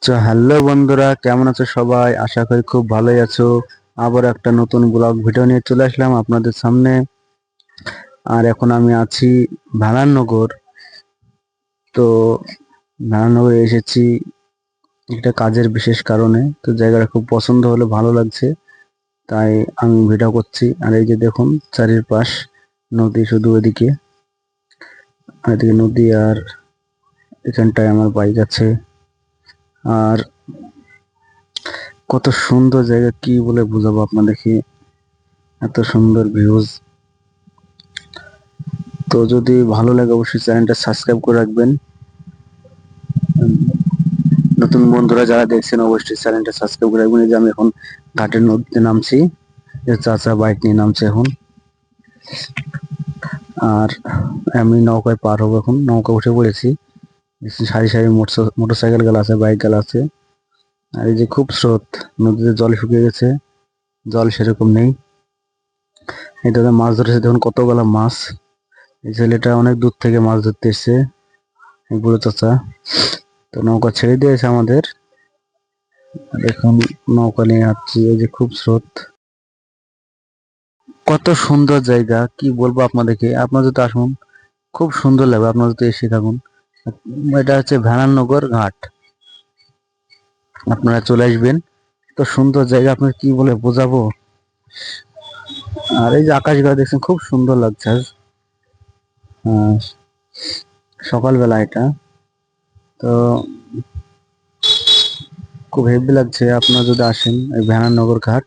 Hello বন্ধুরা, কেমন আছো সবাই? আশা করি খুব ভালোই আছো। আবার একটা নতুন ব্লগ ভিডিও নিয়ে চলে আসলাম আপনাদের সামনে। আর এখন আমি আছি ভাড়ানগর। তো ভাড়ানগরে এসেছি একটা কাজের বিশেষ কারণে। তো জায়গাটা খুব পছন্দ হলো, ভালো লাগছে, তাই আমি ভিডিও করছি। আর এই যে দেখুন চারিপাশ নদী, শুধু ওইদিকে এদিকে নদী, আর এখানটায় আমার বাইক আছে। আর কত সুন্দর জায়গা, কি বলে বোঝাবো আপনাদেরকে, এত সুন্দর ভিউজ। তো যদি ভালো লাগে অবশ্যই চ্যানেলটা সাবস্ক্রাইব করে রাখবেন। নতুন বন্ধুরা যারা দেখছেন অবশ্যই চ্যানেলটা সাবস্ক্রাইব করে রাখবেন। এই যে আমি এখন ঘাটের নদীতে নামছি, চাচা বাইক নিয়ে নামছে এখন। আর আমি নৌকায় পার হবো এখন, নৌকা উঠে পড়েছি। সারি সারি মোটরসাইকেল গেলা আছে, বাইক গেলা আছে। আর এই যে খুব স্রোত, নদীতে জল শুকিয়ে গেছে, জল সেরকম নেই। এটা মাছ ধরেছে, দেখুন কতগুলা মাছ। এই ছেলেটা অনেক দূর থেকে মাছ ধরতে এসছে, এই বুড়ো চাচা। তো নৌকা ছেড়ে দিয়েছে আমাদের, এখন নৌকা নিয়ে যাচ্ছি। এই যে খুব স্রোত, কত সুন্দর জায়গা, কি বলবো আপনাদেরকে। আপনারা যদি আসুন খুব সুন্দর লাগবে, আপনারা যদি এসে থাকুন। এটা হচ্ছে ভেড়াননগর ঘাট, আপনারা চলে আসবেন। তো সুন্দর জায়গা, আপনার কি বলে বোঝাবো। আর এই যে আকাশগুলো দেখছেন, খুব সুন্দর লাগছে আজ সকালবেলা এটা। তো খুব হেভি লাগছে, আপনারা যদি আসেন এই ভেড়াননগর ঘাট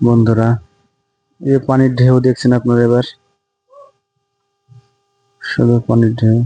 বন্ধুরা। এই পানির ঢেউ দেখছেন আপনারা, এবার শুধু পানির ঢেউ।